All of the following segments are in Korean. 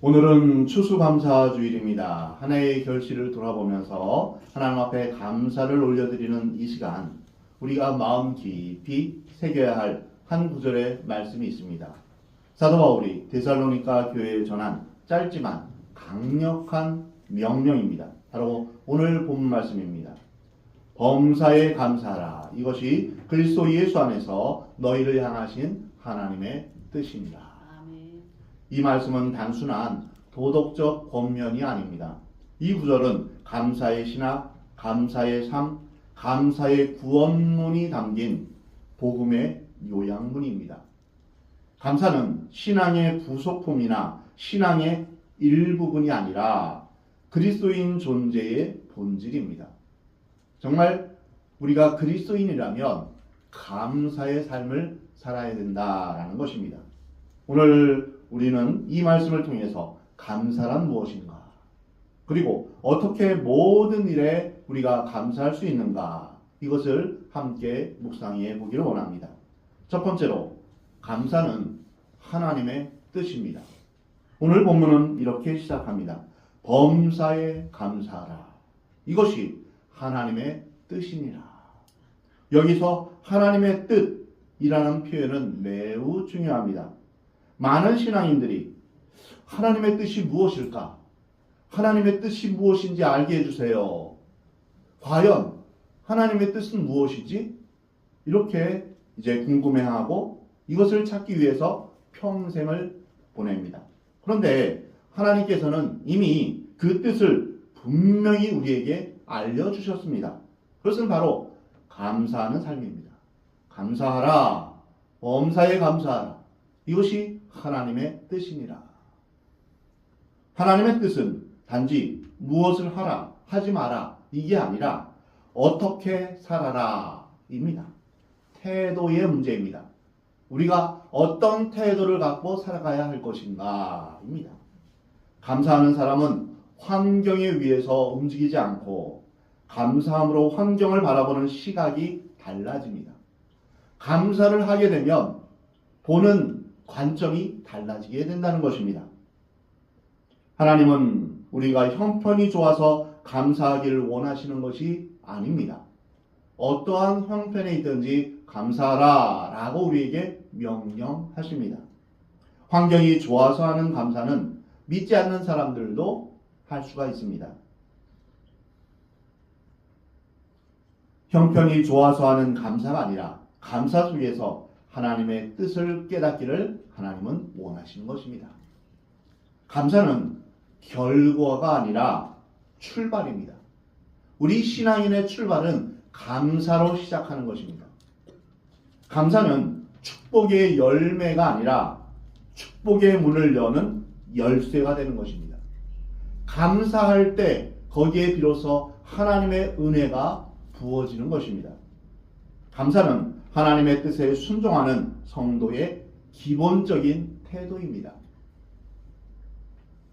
오늘은 추수감사주일입니다. 한 해의 결실을 돌아보면서 하나님 앞에 감사를 올려드리는 이 시간, 우리가 마음 깊이 새겨야 할 한 구절의 말씀이 있습니다. 사도 바울이 데살로니가 교회에 전한 짧지만 강력한 명령입니다. 바로 오늘 본 말씀입니다. 범사에 감사하라. 이것이 그리스도 예수 안에서 너희를 향하신 하나님의 뜻입니다. 이 말씀은 단순한 도덕적 권면이 아닙니다. 이 구절은 감사의 신학, 감사의 삶, 감사의 구원론이 담긴 복음의 요양문입니다. 감사는 신앙의 부속품이나 신앙의 일부분이 아니라 그리스도인 존재의 본질입니다. 정말 우리가 그리스도인이라면 감사의 삶을 살아야 된다라는 것입니다. 오늘 우리는 이 말씀을 통해서 감사란 무엇인가, 그리고 어떻게 모든 일에 우리가 감사할 수 있는가, 이것을 함께 묵상해 보기를 원합니다. 첫 번째로, 감사는 하나님의 뜻입니다. 오늘 본문은 이렇게 시작합니다. 범사에 감사하라. 이것이 하나님의 뜻이니라. 여기서 하나님의 뜻이라는 표현은 매우 중요합니다. 많은 신앙인들이 하나님의 뜻이 무엇일까? 하나님의 뜻이 무엇인지 알게 해주세요. 과연 하나님의 뜻은 무엇이지? 이렇게 이제 궁금해하고 이것을 찾기 위해서 평생을 보냅니다. 그런데 하나님께서는 이미 그 뜻을 분명히 우리에게 알려주셨습니다. 그것은 바로 감사하는 삶입니다. 감사하라. 범사에 감사하라. 이것이 하나님의 뜻이니라. 하나님의 뜻은 단지 무엇을 하라, 하지 마라, 이게 아니라 어떻게 살아라 입니다. 태도의 문제입니다. 우리가 어떤 태도를 갖고 살아가야 할 것인가 입니다. 감사하는 사람은 환경에 의해서 움직이지 않고 감사함으로 환경을 바라보는 시각이 달라집니다. 감사를 하게 되면 보는 관점이 달라지게 된다는 것입니다. 하나님은 우리가 형편이 좋아서 감사하기를 원하시는 것이 아닙니다. 어떠한 형편에 있든지 감사하라 라고 우리에게 명령하십니다. 환경이 좋아서 하는 감사는 믿지 않는 사람들도 할 수가 있습니다. 형편이 좋아서 하는 감사가 아니라 감사 속에서 하나님의 뜻을 깨닫기를 하나님은 원하시는 것입니다. 감사는 결과가 아니라 출발입니다. 우리 신앙인의 출발은 감사로 시작하는 것입니다. 감사는 축복의 열매가 아니라 축복의 문을 여는 열쇠가 되는 것입니다. 감사할 때 거기에 비로소 하나님의 은혜가 부어지는 것입니다. 감사는 하나님의 뜻에 순종하는 성도의 기본적인 태도입니다.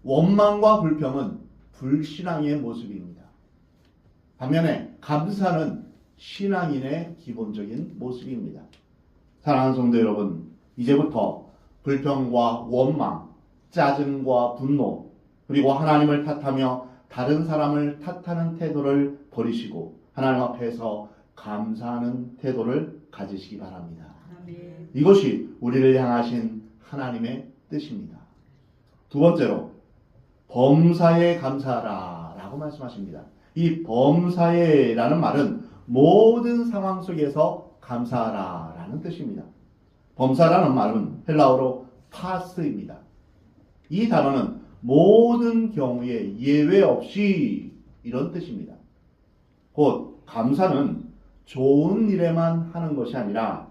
원망과 불평은 불신앙의 모습입니다. 반면에 감사는 신앙인의 기본적인 모습입니다. 사랑하는 성도 여러분, 이제부터 불평과 원망, 짜증과 분노, 그리고 하나님을 탓하며 다른 사람을 탓하는 태도를 버리시고 하나님 앞에서 감사하는 태도를 가지시기 바랍니다. 아멘. 이것이 우리를 향하신 하나님의 뜻입니다. 두 번째로, 범사에 감사하라 라고 말씀하십니다. 이 범사에 라는 말은 모든 상황 속에서 감사하라 라는 뜻입니다. 범사라는 말은 헬라어로 파스입니다. 이 단어는 모든 경우에 예외 없이 이런 뜻입니다. 곧 감사는 좋은 일에만 하는 것이 아니라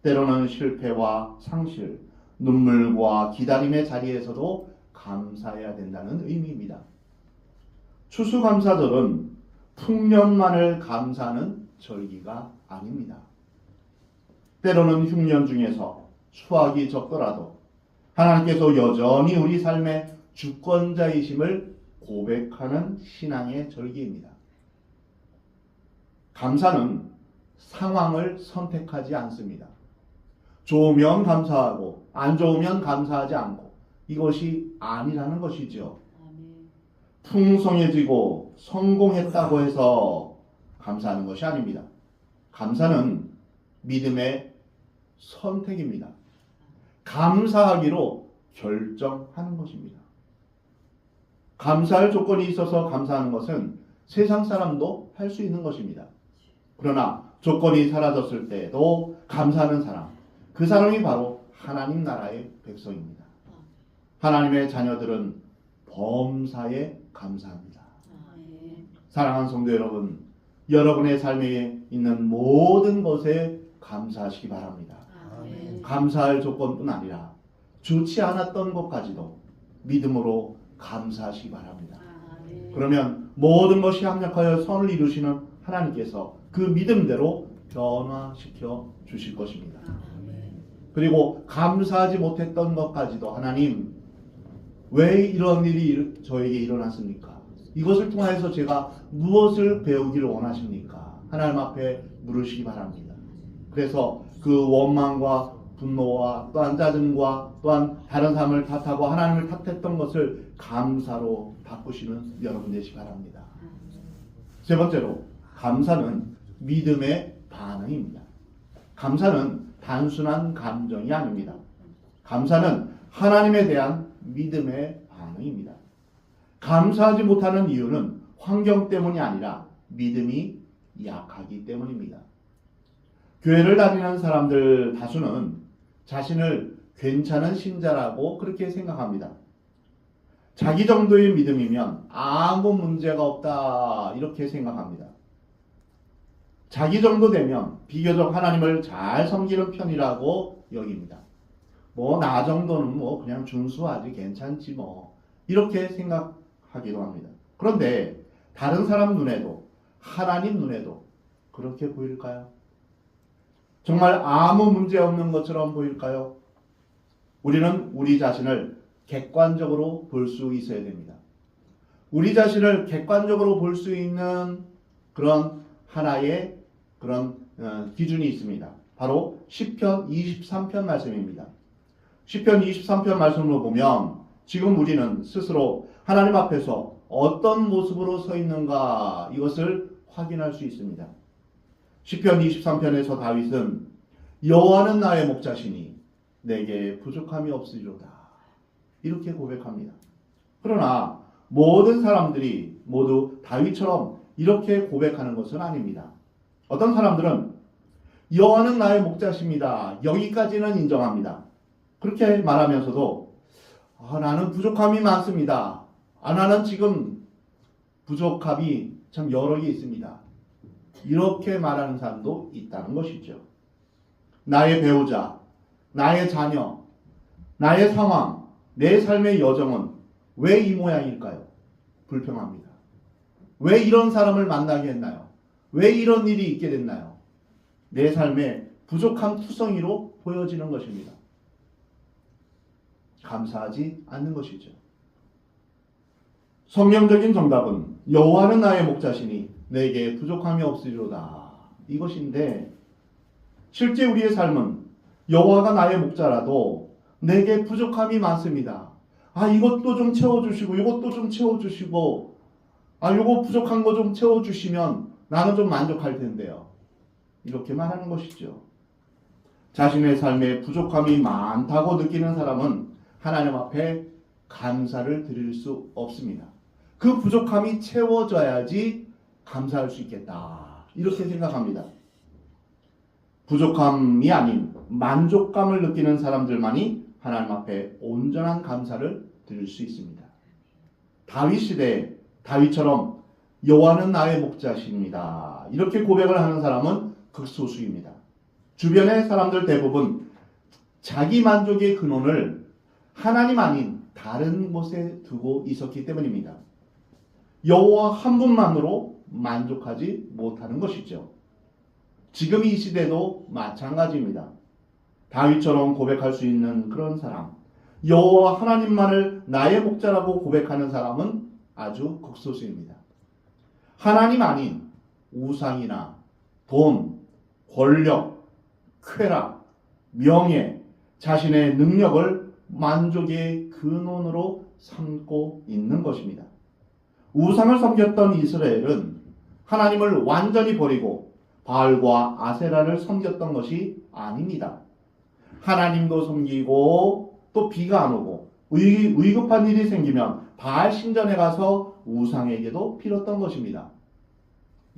때로는 실패와 상실, 눈물과 기다림의 자리에서도 감사해야 된다는 의미입니다. 추수감사절은 풍년만을 감사하는 절기가 아닙니다. 때로는 흉년 중에서 수확이 적더라도 하나님께서 여전히 우리 삶의 주권자이심을 고백하는 신앙의 절기입니다. 감사는 상황을 선택하지 않습니다. 좋으면 감사하고 안 좋으면 감사하지 않고 이것이 아니라는 것이죠. 아멘. 풍성해지고 성공했다고 해서 감사하는 것이 아닙니다. 감사는 믿음의 선택입니다. 감사하기로 결정하는 것입니다. 감사할 조건이 있어서 감사하는 것은 세상 사람도 할 수 있는 것입니다. 그러나 조건이 사라졌을 때도 감사하는 사람, 그 사람이 바로 하나님 나라의 백성입니다. 하나님의 자녀들은 범사에 감사합니다. 아멘. 사랑하는 성도 여러분, 여러분의 삶에 있는 모든 것에 감사하시기 바랍니다. 아멘. 감사할 조건뿐 아니라 좋지 않았던 것까지도 믿음으로 감사하시기 바랍니다. 아멘. 그러면 모든 것이 합력하여 선을 이루시는 하나님께서 그 믿음대로 변화시켜 주실 것입니다. 아멘. 그리고 감사하지 못했던 것까지도 하나님, 왜 이런 일이 저에게 일어났습니까? 이것을 통해서 제가 무엇을 배우기를 원하십니까? 하나님 앞에 물으시기 바랍니다. 그래서 그 원망과 분노와 또한 짜증과 또한 다른 사람을 탓하고 하나님을 탓했던 것을 감사로 바꾸시는 여러분 되시기 바랍니다. 세 번째로, 감사는 믿음의 반응입니다. 감사는 단순한 감정이 아닙니다. 감사는 하나님에 대한 믿음의 반응입니다. 감사하지 못하는 이유는 환경 때문이 아니라 믿음이 약하기 때문입니다. 교회를 다니는 사람들 다수는 자신을 괜찮은 신자라고 그렇게 생각합니다. 자기 정도의 믿음이면 아무 문제가 없다 이렇게 생각합니다. 자기 정도 되면 비교적 하나님을 잘 섬기는 편이라고 여깁니다. 나 정도는 그냥 준수하지 괜찮지 이렇게 생각하기도 합니다. 그런데 다른 사람 눈에도 하나님 눈에도 그렇게 보일까요? 정말 아무 문제 없는 것처럼 보일까요? 우리는 우리 자신을 객관적으로 볼 수 있어야 됩니다. 우리 자신을 객관적으로 볼 수 있는 그런 하나의 그런 기준이 있습니다. 바로 시편 23편 말씀입니다. 시편 23편 말씀으로 보면 지금 우리는 스스로 하나님 앞에서 어떤 모습으로 서 있는가 이것을 확인할 수 있습니다. 시편 23편에서 다윗은 여호와는 나의 목자시니 내게 부족함이 없으리로다 이렇게 고백합니다. 그러나 모든 사람들이 모두 다윗처럼 이렇게 고백하는 것은 아닙니다. 어떤 사람들은 여호와는 나의 목자십니다. 여기까지는 인정합니다. 그렇게 말하면서도 나는 부족함이 많습니다. 나는 지금 부족함이 참 여러 개 있습니다. 이렇게 말하는 사람도 있다는 것이죠. 나의 배우자, 나의 자녀, 나의 상황, 내 삶의 여정은 왜 이 모양일까요? 불평합니다. 왜 이런 사람을 만나게 했나요? 왜 이런 일이 있게 됐나요? 내 삶의 부족함 투성이로 보여지는 것입니다. 감사하지 않는 것이죠. 성경적인 정답은 여호와는 나의 목자시니 내게 부족함이 없으리로다 이것인데, 실제 우리의 삶은 여호와가 나의 목자라도 내게 부족함이 많습니다. 이것도 좀 채워주시고 이것도 좀 채워주시고 이거 부족한 거 좀 채워주시면 나는 좀 만족할 텐데요. 이렇게 말하는 것이죠. 자신의 삶에 부족함이 많다고 느끼는 사람은 하나님 앞에 감사를 드릴 수 없습니다. 그 부족함이 채워져야지 감사할 수 있겠다 이렇게 생각합니다. 부족함이 아닌 만족감을 느끼는 사람들만이 하나님 앞에 온전한 감사를 드릴 수 있습니다. 다윗 시대에 다윗처럼 여호와는 나의 목자십니다 이렇게 고백을 하는 사람은 극소수입니다. 주변의 사람들 대부분 자기 만족의 근원을 하나님 아닌 다른 곳에 두고 있었기 때문입니다. 여호와 한 분만으로 만족하지 못하는 것이죠. 지금 이 시대도 마찬가지입니다. 다윗처럼 고백할 수 있는 그런 사람, 여호와 하나님만을 나의 목자라고 고백하는 사람은 아주 극소수입니다. 하나님 아닌 우상이나 돈, 권력, 쾌락, 명예, 자신의 능력을 만족의 근원으로 삼고 있는 것입니다. 우상을 섬겼던 이스라엘은 하나님을 완전히 버리고 바알과 아세라를 섬겼던 것이 아닙니다. 하나님도 섬기고 또 비가 안 오고 위급한 일이 생기면 바알 신전에 가서 우상에게도 빌었던 것입니다.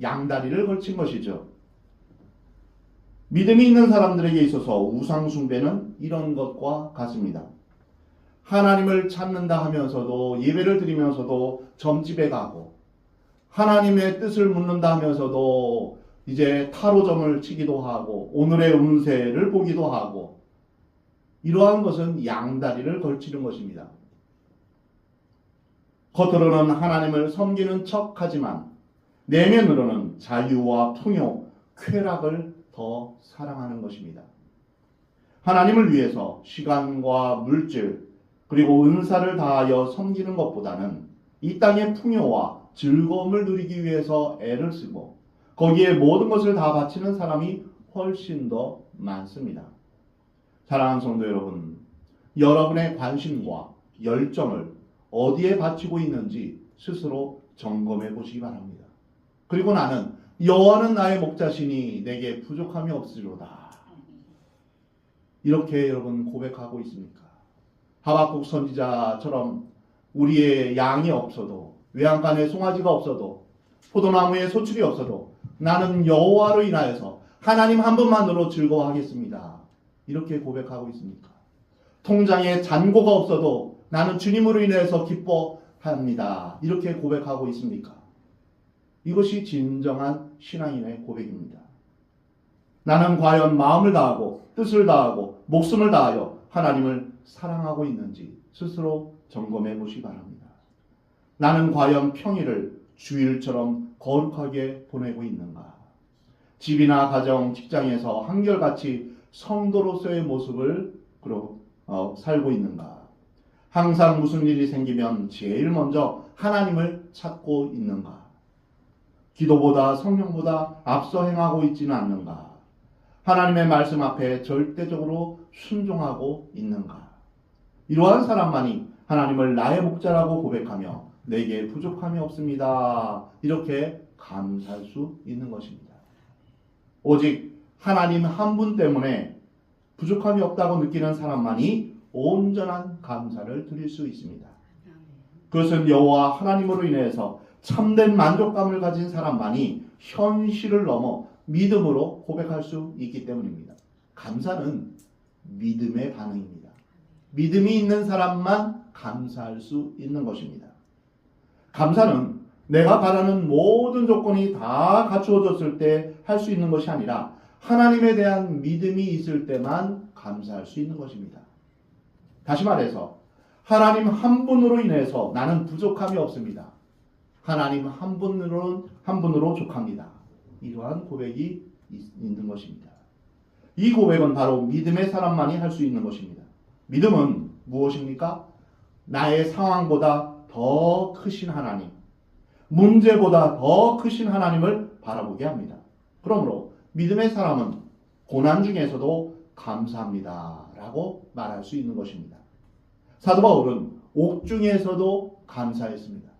양다리를 걸친 것이죠. 믿음이 있는 사람들에게 있어서 우상 숭배는 이런 것과 같습니다. 하나님을 찾는다 하면서도 예배를 드리면서도 점집에 가고 하나님의 뜻을 묻는다 하면서도 이제 타로점을 치기도 하고 오늘의 운세를 보기도 하고 이러한 것은 양다리를 걸치는 것입니다. 겉으로는 하나님을 섬기는 척하지만 내면으로는 자유와 풍요, 쾌락을 더 사랑하는 것입니다. 하나님을 위해서 시간과 물질 그리고 은사를 다하여 섬기는 것보다는 이 땅의 풍요와 즐거움을 누리기 위해서 애를 쓰고 거기에 모든 것을 다 바치는 사람이 훨씬 더 많습니다. 사랑하는 성도 여러분, 여러분의 관심과 열정을 어디에 바치고 있는지 스스로 점검해 보시기 바랍니다. 그리고 나는 여호와는 나의 목자시니 내게 부족함이 없으리로다. 이렇게 여러분 고백하고 있습니까? 하박국 선지자처럼 우리의 양이 없어도 외양간에 송아지가 없어도 포도나무에 소출이 없어도 나는 여호와로 인하여서 하나님 한 분만으로 즐거워하겠습니다. 이렇게 고백하고 있습니까? 통장에 잔고가 없어도 나는 주님으로 인해서 기뻐합니다. 이렇게 고백하고 있습니까? 이것이 진정한 신앙인의 고백입니다. 나는 과연 마음을 다하고 뜻을 다하고 목숨을 다하여 하나님을 사랑하고 있는지 스스로 점검해 보시기 바랍니다. 나는 과연 평일을 주일처럼 거룩하게 보내고 있는가? 집이나 가정, 직장에서 한결같이 성도로서의 모습을 살고 있는가? 항상 무슨 일이 생기면 제일 먼저 하나님을 찾고 있는가? 기도보다 성령보다 앞서 행하고 있지는 않는가? 하나님의 말씀 앞에 절대적으로 순종하고 있는가? 이러한 사람만이 하나님을 나의 목자라고 고백하며 내게 부족함이 없습니다. 이렇게 감사할 수 있는 것입니다. 오직 하나님 한 분 때문에 부족함이 없다고 느끼는 사람만이 온전한 감사를 드릴 수 있습니다. 그것은 여호와 하나님으로 인해서 참된 만족감을 가진 사람만이 현실을 넘어 믿음으로 고백할 수 있기 때문입니다. 감사는 믿음의 반응입니다. 믿음이 있는 사람만 감사할 수 있는 것입니다. 감사는 내가 바라는 모든 조건이 다 갖추어졌을 때 할 수 있는 것이 아니라 하나님에 대한 믿음이 있을 때만 감사할 수 있는 것입니다. 다시 말해서 하나님 한 분으로 인해서 나는 부족함이 없습니다. 하나님 한 분으로 족합니다. 이러한 고백이 있는 것입니다. 이 고백은 바로 믿음의 사람만이 할 수 있는 것입니다. 믿음은 무엇입니까? 나의 상황보다 더 크신 하나님, 문제보다 더 크신 하나님을 바라보게 합니다. 그러므로 믿음의 사람은 고난 중에서도 감사합니다 라고 말할 수 있는 것입니다. 사도 바울은 옥중에서도 감사했습니다.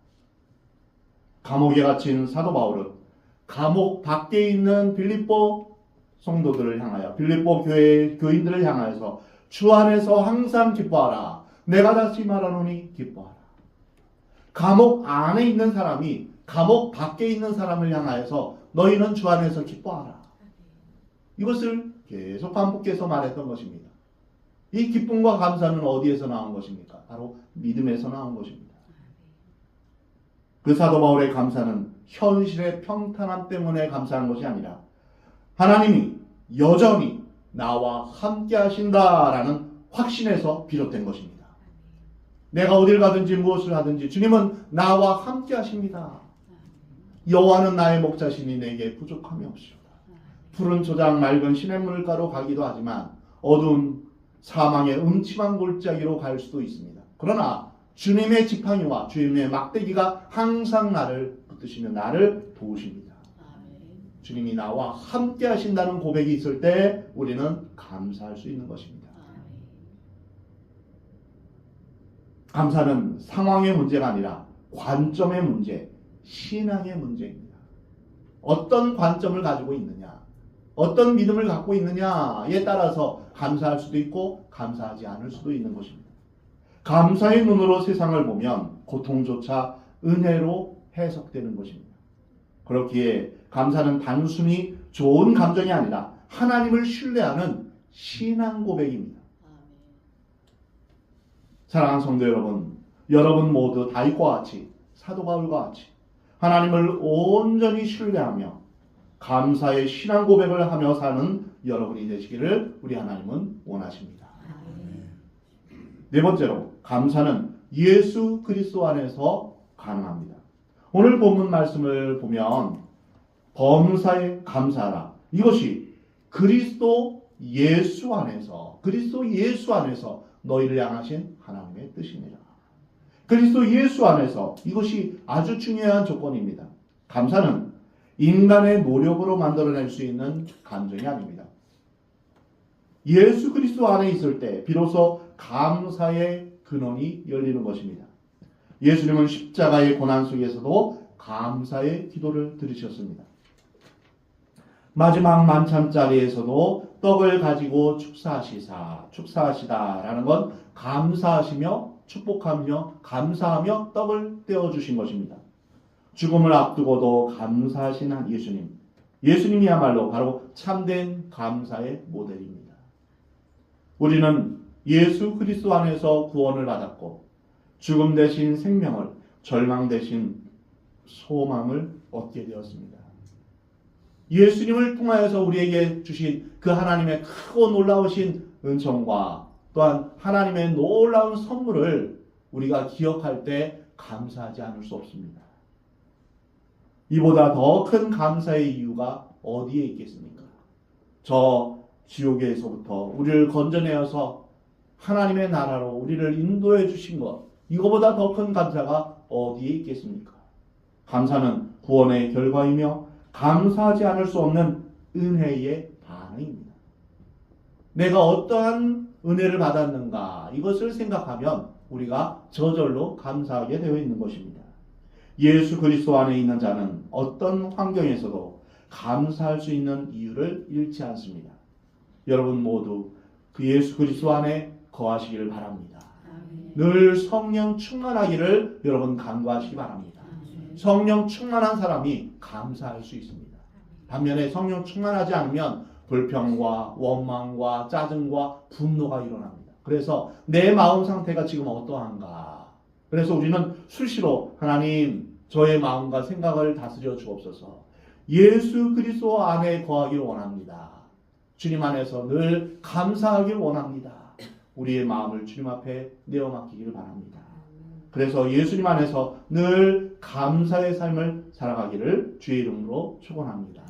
감옥에 갇힌 사도 바울은 감옥 밖에 있는 빌립보 성도들을 향하여 빌립보 교회 교인들을 향하여서 주 안에서 항상 기뻐하라. 내가 다시 말하노니 기뻐하라. 감옥 안에 있는 사람이 감옥 밖에 있는 사람을 향하여서 너희는 주 안에서 기뻐하라. 이것을 계속 반복해서 말했던 것입니다. 이 기쁨과 감사는 어디에서 나온 것입니까? 바로 믿음에서 나온 것입니다. 그 사도 바울의 감사는 현실의 평탄함 때문에 감사한 것이 아니라 하나님이 여전히 나와 함께 하신다라는 확신에서 비롯된 것입니다. 내가 어딜 가든지 무엇을 하든지 주님은 나와 함께 하십니다. 여호와는 나의 목자시니 내게 부족함이 없으리로다. 푸른 초장 맑은 시냇물가로 가기도 하지만 어두운 사망의 음침한 골짜기로 갈 수도 있습니다. 그러나 주님의 지팡이와 주님의 막대기가 항상 나를 붙드시며 나를 도우십니다. 주님이 나와 함께 하신다는 고백이 있을 때 우리는 감사할 수 있는 것입니다. 감사는 상황의 문제가 아니라 관점의 문제, 신앙의 문제입니다. 어떤 관점을 가지고 있느냐, 어떤 믿음을 갖고 있느냐에 따라서 감사할 수도 있고 감사하지 않을 수도 있는 것입니다. 감사의 눈으로 세상을 보면 고통조차 은혜로 해석되는 것입니다. 그렇기에 감사는 단순히 좋은 감정이 아니라 하나님을 신뢰하는 신앙 고백입니다. 사랑하는 성도 여러분, 여러분 모두 다윗과 같이, 사도 바울과 같이 하나님을 온전히 신뢰하며 감사의 신앙 고백을 하며 사는 여러분이 되시기를 우리 하나님은 원하십니다. 네 번째로, 감사는 예수 그리스도 안에서 가능합니다. 오늘 본문 말씀을 보면 범사에 감사하라. 이것이 그리스도 예수 안에서 너희를 향하신 하나님의 뜻이니라. 그리스도 예수 안에서, 이것이 아주 중요한 조건입니다. 감사는 인간의 노력으로 만들어낼 수 있는 감정이 아닙니다. 예수 그리스도 안에 있을 때 비로소 감사의 근원이 열리는 것입니다. 예수님은 십자가의 고난 속에서도 감사의 기도를 들으셨습니다. 마지막 만찬자리에서도 떡을 가지고 축사하시다라는 건 감사하시며 축복하며 감사하며 떡을 떼어주신 것입니다. 죽음을 앞두고도 감사하신 한 예수님이야말로 바로 참된 감사의 모델입니다. 우리는 예수 그리스도 안에서 구원을 받았고 죽음 대신 생명을, 절망 대신 소망을 얻게 되었습니다. 예수님을 통하여서 우리에게 주신 그 하나님의 크고 놀라우신 은총과 또한 하나님의 놀라운 선물을 우리가 기억할 때 감사하지 않을 수 없습니다. 이보다 더 큰 감사의 이유가 어디에 있겠습니까? 저 지옥에서부터 우리를 건져내어서 하나님의 나라로 우리를 인도해 주신 것, 이거보다 더 큰 감사가 어디에 있겠습니까? 감사는 구원의 결과이며 감사하지 않을 수 없는 은혜의 반응입니다. 내가 어떠한 은혜를 받았는가, 이것을 생각하면 우리가 저절로 감사하게 되어 있는 것입니다. 예수 그리스도 안에 있는 자는 어떤 환경에서도 감사할 수 있는 이유를 잃지 않습니다. 여러분 모두 그 예수 그리스도 안에 거하시기를 바랍니다. 늘 성령 충만하기를 여러분 간구하시기 바랍니다. 성령 충만한 사람이 감사할 수 있습니다. 반면에 성령 충만하지 않으면 불평과 원망과 짜증과 분노가 일어납니다. 그래서 내 마음 상태가 지금 어떠한가? 그래서 우리는 수시로 하나님, 저의 마음과 생각을 다스려 주옵소서. 예수 그리스도 안에 거하길 원합니다. 주님 안에서 늘 감사하길 원합니다. 우리의 마음을 주님 앞에 내어 맡기길 바랍니다. 그래서 예수님 안에서 늘 감사의 삶을 살아가기를 주의 이름으로 축원합니다.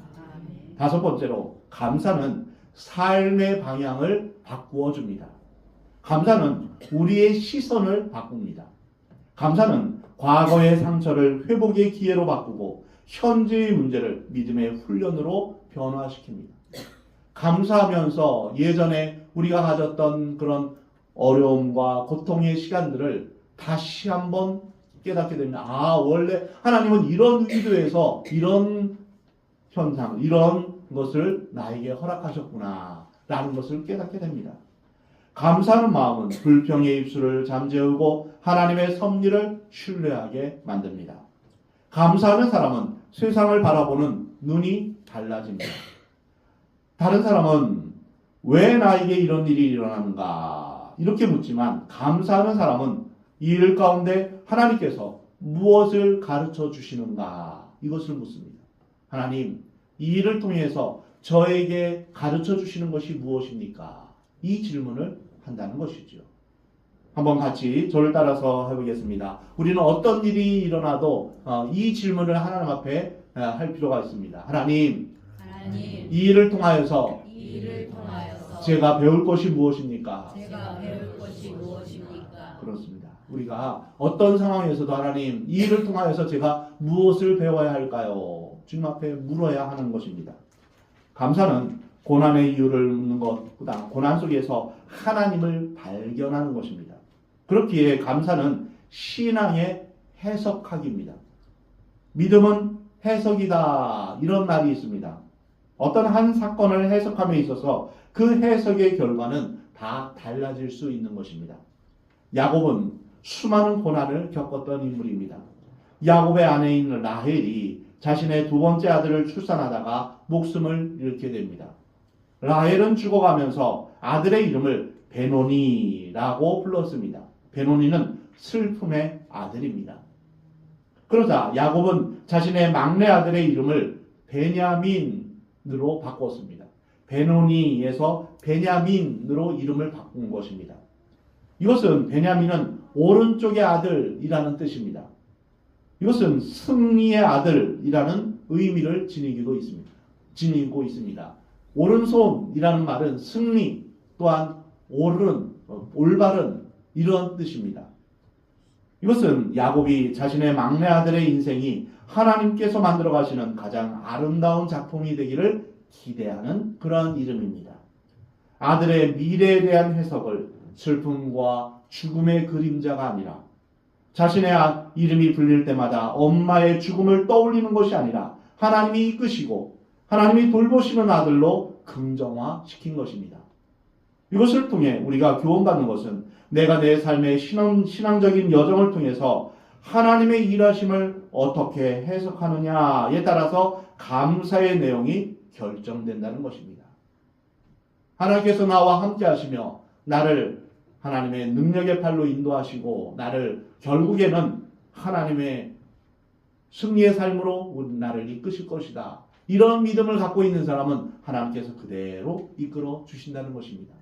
다섯 번째로, 감사는 삶의 방향을 바꾸어 줍니다. 감사는 우리의 시선을 바꿉니다. 감사는 과거의 상처를 회복의 기회로 바꾸고 현재의 문제를 믿음의 훈련으로 변화시킵니다. 감사하면서 예전에 우리가 가졌던 그런 어려움과 고통의 시간들을 다시 한번 깨닫게 됩니다. 아, 원래 하나님은 이런 의도에서 이런 현상, 이런 것을 나에게 허락하셨구나 라는 것을 깨닫게 됩니다. 감사하는 마음은 불평의 입술을 잠재우고 하나님의 섭리를 신뢰하게 만듭니다. 감사하는 사람은 세상을 바라보는 눈이 달라집니다. 다른 사람은 왜 나에게 이런 일이 일어나는가 이렇게 묻지만, 감사하는 사람은 이 일 가운데 하나님께서 무엇을 가르쳐 주시는가, 이것을 묻습니다. 하나님, 이 일을 통해서 저에게 가르쳐 주시는 것이 무엇입니까? 이 질문을 한다는 것이죠. 한번 같이 저를 따라서 해보겠습니다. 우리는 어떤 일이 일어나도 이 질문을 하나님 앞에 할 필요가 있습니다. 하나님, 이 일을 통하여서 제가 배울 것이 무엇입니까? 그렇습니다. 우리가 어떤 상황에서도 하나님, 이 일을 통하여서 제가 무엇을 배워야 할까요? 주님 앞에 물어야 하는 것입니다. 감사는 고난의 이유를 묻는 것보다 고난 속에서 하나님을 발견하는 것입니다. 그렇기에 감사는 신앙의 해석학입니다. 믿음은 해석이다. 이런 말이 있습니다. 어떤 한 사건을 해석함에 있어서 그 해석의 결과는 다 달라질 수 있는 것입니다. 야곱은 수많은 고난을 겪었던 인물입니다. 야곱의 아내인 라헬이 자신의 두 번째 아들을 출산하다가 목숨을 잃게 됩니다. 라헬은 죽어가면서 아들의 이름을 베노니라고 불렀습니다. 베노니는 슬픔의 아들입니다. 그러자 야곱은 자신의 막내 아들의 이름을 베냐민으로 바꿨습니다. 베노니에서 베냐민으로 이름을 바꾼 것입니다. 이것은 베냐민은 오른쪽의 아들이라는 뜻입니다. 이것은 승리의 아들이라는 의미를 지니고 있습니다. 오른손이라는 말은 승리 또한 올바른 이런 뜻입니다. 이것은 야곱이 자신의 막내 아들의 인생이 하나님께서 만들어 가시는 가장 아름다운 작품이 되기를 기대하는 그러한 이름입니다. 아들의 미래에 대한 해석을 슬픔과 죽음의 그림자가 아니라 자신의 이름이 불릴 때마다 엄마의 죽음을 떠올리는 것이 아니라 하나님이 이끄시고 하나님이 돌보시는 아들로 긍정화시킨 것입니다. 이것을 통해 우리가 교훈받는 것은 내가 내 삶의 신앙적인 여정을 통해서 하나님의 일하심을 어떻게 해석하느냐에 따라서 감사의 내용이 결정된다는 것입니다. 하나님께서 나와 함께 하시며 나를 하나님의 능력의 팔로 인도하시고 나를 결국에는 하나님의 승리의 삶으로 나를 이끄실 것이다. 이런 믿음을 갖고 있는 사람은 하나님께서 그대로 이끌어 주신다는 것입니다.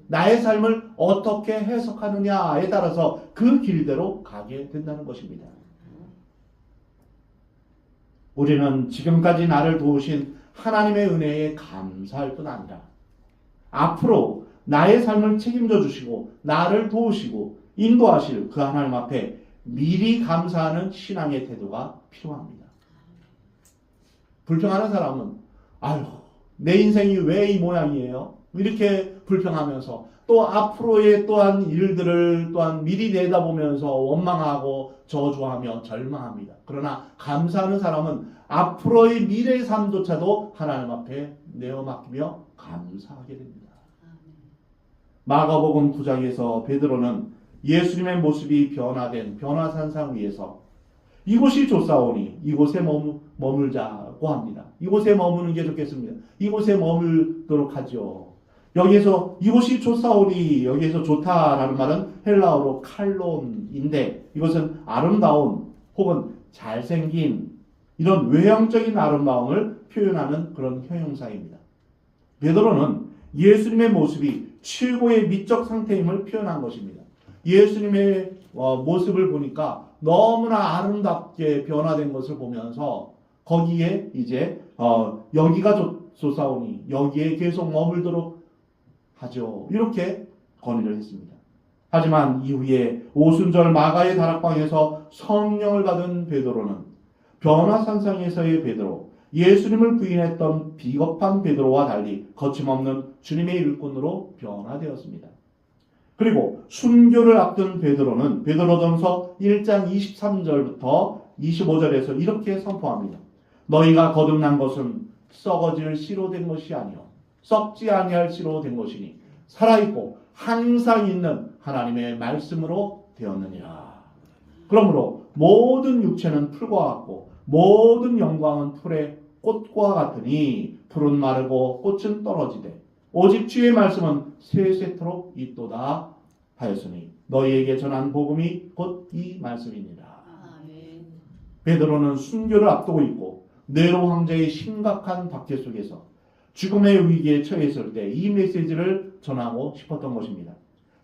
나의 삶을 어떻게 해석하느냐에 따라서 그 길대로 가게 된다는 것입니다. 우리는 지금까지 나를 도우신 하나님의 은혜에 감사할 뿐 아니라 앞으로 나의 삶을 책임져 주시고 나를 도우시고 인도하실 그 하나님 앞에 미리 감사하는 신앙의 태도가 필요합니다. 불평하는 사람은 아유 내 인생이 왜 이 모양이에요? 이렇게 불평하면서 또 앞으로의 또한 일들을 또한 미리 내다보면서 원망하고 저주하며 절망합니다. 그러나 감사하는 사람은 앞으로의 미래의 삶조차도 하나님 앞에 내어 맡기며 감사하게 됩니다. 마가복음 9장에서 베드로는 예수님의 모습이 변화된 변화산상 위에서 이곳이 좋사오니 이곳에 머물자고 합니다. 이곳에 머무는 게 좋겠습니다. 이곳에 머물도록 하죠. 여기에서 이곳이 좋사오니 여기에서 좋다라는 말은 헬라어로 칼론인데 이것은 아름다운 혹은 잘생긴 이런 외형적인 아름다움을 표현하는 그런 형용사입니다. 베드로는 예수님의 모습이 최고의 미적 상태임을 표현한 것입니다. 예수님의 모습을 보니까 너무나 아름답게 변화된 것을 보면서 거기에 이제 여기가 좋사오니 여기에 계속 머물도록 하죠. 이렇게 건의를 했습니다. 하지만 이후에 오순절 마가의 다락방에서 성령을 받은 베드로는 변화산상에서의 베드로, 예수님을 부인했던 비겁한 베드로와 달리 거침없는 주님의 일꾼으로 변화되었습니다. 그리고 순교를 앞둔 베드로는 베드로전서 1장 23절부터 25절에서 이렇게 선포합니다. 너희가 거듭난 것은 썩어질 씨로 된 것이 아니요 썩지 아니할 씨로 된 것이니 살아있고 항상 있는 하나님의 말씀으로 되었느니라. 그러므로 모든 육체는 풀과 같고 모든 영광은 풀의 꽃과 같으니 풀은 마르고 꽃은 떨어지되 오직 주의 말씀은 세세토록 있도다 하였으니 너희에게 전한 복음이 곧 이 말씀이니라. 베드로는 순교를 앞두고 있고 네로 황제의 심각한 박해 속에서 죽음의 위기에 처했을 때 이 메시지를 전하고 싶었던 것입니다.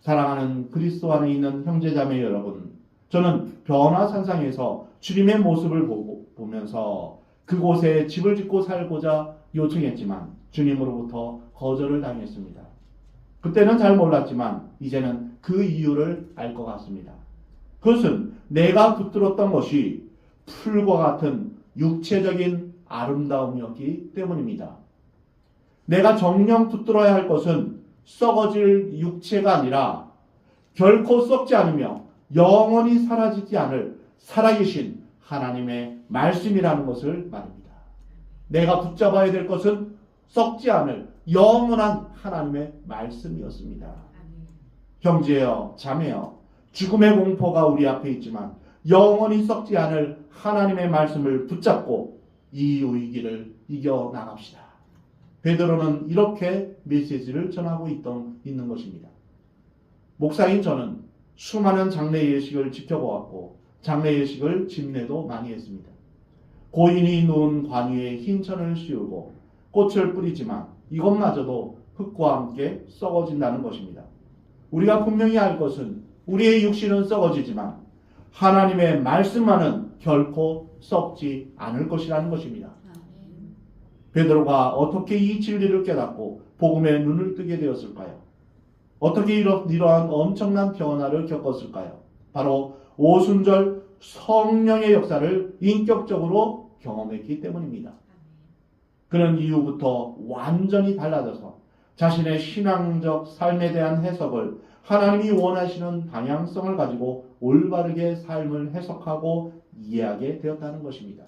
사랑하는 그리스도 안에 있는 형제자매 여러분, 저는 변화산상에서 주님의 모습을 보면서 그곳에 집을 짓고 살고자 요청했지만 주님으로부터 거절을 당했습니다. 그때는 잘 몰랐지만 이제는 그 이유를 알 것 같습니다. 그것은 내가 붙들었던 것이 풀과 같은 육체적인 아름다움이었기 때문입니다. 내가 정녕 붙들어야 할 것은 썩어질 육체가 아니라 결코 썩지 않으며 영원히 사라지지 않을 살아계신 하나님의 말씀이라는 것을 말입니다. 내가 붙잡아야 될 것은 썩지 않을 영원한 하나님의 말씀이었습니다. 형제여, 자매여, 죽음의 공포가 우리 앞에 있지만 영원히 썩지 않을 하나님의 말씀을 붙잡고 이 위기를 이겨나갑시다. 베드로는 이렇게 메시지를 전하고 있는 것입니다. 목사인 저는 수많은 장례 예식을 지켜보았고 장례 예식을 집례도 많이 했습니다. 고인이 누운 관 위에 흰 천을 씌우고 꽃을 뿌리지만 이것마저도 흙과 함께 썩어진다는 것입니다. 우리가 분명히 알 것은 우리의 육신은 썩어지지만 하나님의 말씀만은 결코 썩지 않을 것이라는 것입니다. 베드로가 어떻게 이 진리를 깨닫고 복음의 눈을 뜨게 되었을까요? 어떻게 이러한 엄청난 변화를 겪었을까요? 바로 오순절 성령의 역사를 인격적으로 경험했기 때문입니다. 그런 이후부터 완전히 달라져서 자신의 신앙적 삶에 대한 해석을 하나님이 원하시는 방향성을 가지고 올바르게 삶을 해석하고 이해하게 되었다는 것입니다.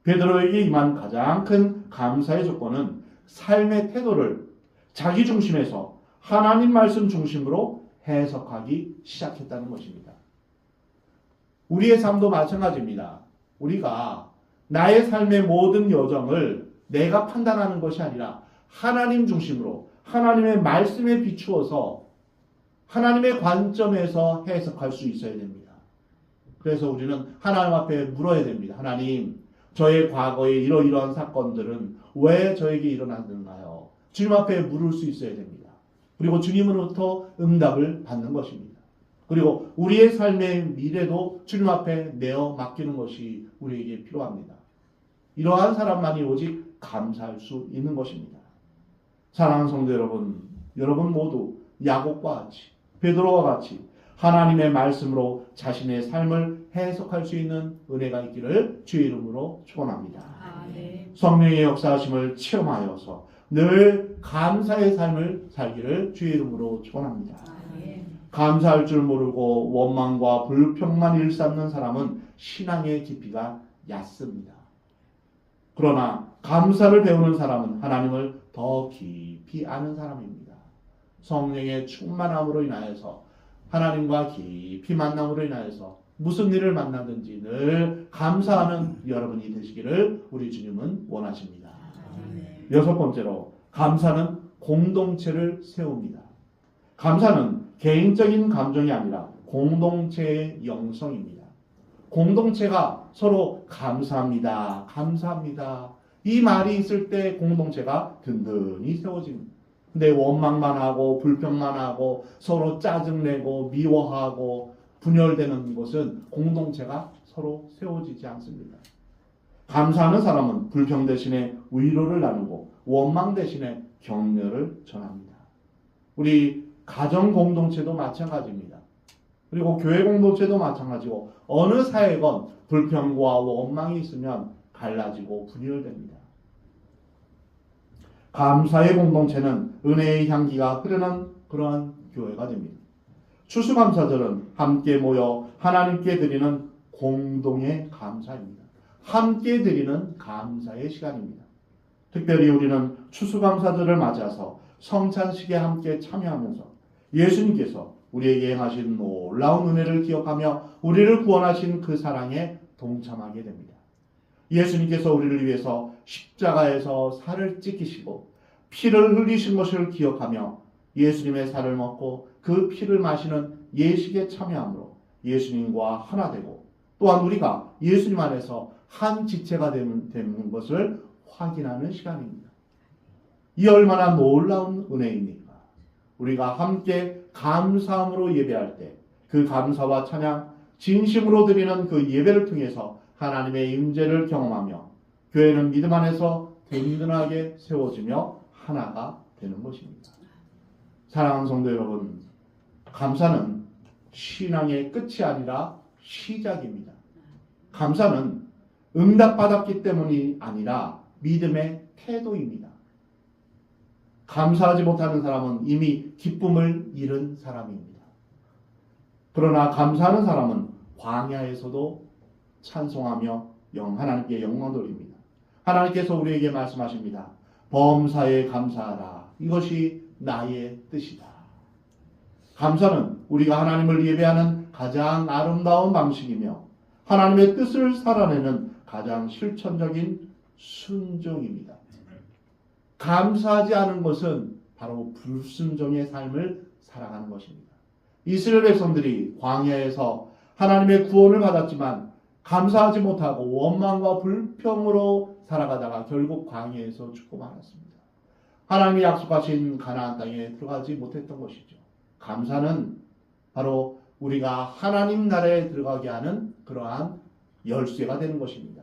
베드로에게 임한 가장 큰 감사의 조건은 삶의 태도를 자기 중심에서 하나님 말씀 중심으로 해석하기 시작했다는 것입니다. 우리의 삶도 마찬가지입니다. 우리가 나의 삶의 모든 여정을 내가 판단하는 것이 아니라 하나님 중심으로 하나님의 말씀에 비추어서 하나님의 관점에서 해석할 수 있어야 됩니다. 그래서 우리는 하나님 앞에 물어야 됩니다. 하나님, 저의 과거의 이러이러한 사건들은 왜 저에게 일어났는가요? 주님 앞에 물을 수 있어야 됩니다. 그리고 주님으로부터 응답을 받는 것입니다. 그리고 우리의 삶의 미래도 주님 앞에 내어 맡기는 것이 우리에게 필요합니다. 이러한 사람만이 오직 감사할 수 있는 것입니다. 사랑하는 성도 여러분, 여러분 모두 야곱과 같이 베드로와 같이 하나님의 말씀으로 자신의 삶을 해석할 수 있는 은혜가 있기를 주의 이름으로 축원합니다. 성령의 역사하심을 체험하여서 늘 감사의 삶을 살기를 주의 이름으로 축원합니다. 감사할 줄 모르고 원망과 불평만 일삼는 사람은 신앙의 깊이가 얕습니다. 그러나 감사를 배우는 사람은 하나님을 더 깊이 아는 사람입니다. 성령의 충만함으로 인하여서 하나님과 깊이 만남으로 인하여서 무슨 일을 만나든지 늘 감사하는 여러분이 되시기를 우리 주님은 원하십니다. 여섯 번째로 감사는 공동체를 세웁니다. 감사는 개인적인 감정이 아니라 공동체의 영성입니다. 공동체가 서로 감사합니다. 감사합니다. 이 말이 있을 때 공동체가 든든히 세워집니다. 근데 원망만 하고 불평만 하고 서로 짜증내고 미워하고 분열되는 것은 공동체가 서로 세워지지 않습니다. 감사하는 사람은 불평 대신에 위로를 나누고 원망 대신에 격려를 전합니다. 우리 가정 공동체도 마찬가지입니다. 그리고 교회 공동체도 마찬가지고 어느 사회건 불평과 원망이 있으면 갈라지고 분열됩니다. 감사의 공동체는 은혜의 향기가 흐르는 그러한 교회가 됩니다. 추수감사절은 함께 모여 하나님께 드리는 공동의 감사입니다. 함께 드리는 감사의 시간입니다. 특별히 우리는 추수감사절을 맞아서 성찬식에 함께 참여하면서 예수님께서 우리에게 행하신 놀라운 은혜를 기억하며 우리를 구원하신 그 사랑에 동참하게 됩니다. 예수님께서 우리를 위해서 십자가에서 살을 찢기시고 피를 흘리신 것을 기억하며 예수님의 살을 먹고 그 피를 마시는 예식에 참여함으로 예수님과 하나 되고 또한 우리가 예수님 안에서 한 지체가 되는 것을 확인하는 시간입니다. 이 얼마나 놀라운 은혜입니까? 우리가 함께 감사함으로 예배할 때 그 감사와 찬양, 진심으로 드리는 그 예배를 통해서 하나님의 임재를 경험하며 교회는 믿음 안에서 든든하게 세워지며 하나가 되는 것입니다. 사랑하는 성도 여러분, 감사는 신앙의 끝이 아니라 시작입니다. 감사는 응답받았기 때문이 아니라 믿음의 태도입니다. 감사하지 못하는 사람은 이미 기쁨을 잃은 사람입니다. 그러나 감사하는 사람은 광야에서도 찬송하며 하나님께 영광 돌립니다. 하나님께서 우리에게 말씀하십니다. 범사에 감사하라. 이것이 나의 뜻이다. 감사는 우리가 하나님을 예배하는 가장 아름다운 방식이며 하나님의 뜻을 살아내는 가장 실천적인 순종입니다. 감사하지 않은 것은 바로 불순종의 삶을 살아가는 것입니다. 이스라엘 백성들이 광야에서 하나님의 구원을 받았지만 감사하지 못하고 원망과 불평으로 살아가다가 결국 광야에서 죽고 말았습니다. 하나님이 약속하신 가나안 땅에 들어가지 못했던 것이죠. 감사는 바로 우리가 하나님 나라에 들어가게 하는 그러한 열쇠가 되는 것입니다.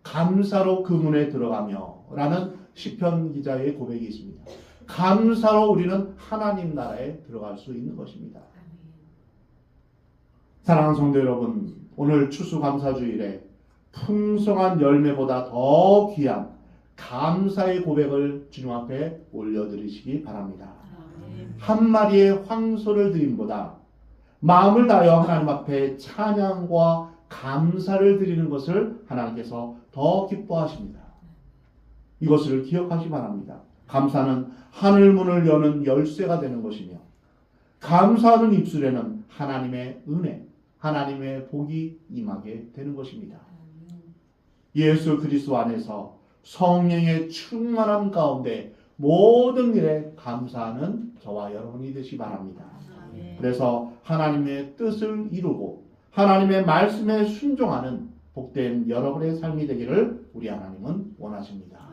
감사로 그 문에 들어가며 라는 시편 기자의 고백이 있습니다. 감사로 우리는 하나님 나라에 들어갈 수 있는 것입니다. 사랑하는 성도 여러분, 오늘 추수감사주일에 풍성한 열매보다 더 귀한 감사의 고백을 주님 앞에 올려드리시기 바랍니다. 한 마리의 황소를 드림보다 마음을 다하여 하나님 앞에 찬양과 감사를 드리는 것을 하나님께서 더 기뻐하십니다. 이것을 기억하시기 바랍니다. 감사는 하늘문을 여는 열쇠가 되는 것이며 감사하는 입술에는 하나님의 은혜, 하나님의 복이 임하게 되는 것입니다. 예수 그리스도 안에서 성령의 충만함 가운데 모든 일에 감사하는 저와 여러분이 되시기 바랍니다. 그래서 하나님의 뜻을 이루고 하나님의 말씀에 순종하는 복된 여러분의 삶이 되기를 우리 하나님은 원하십니다.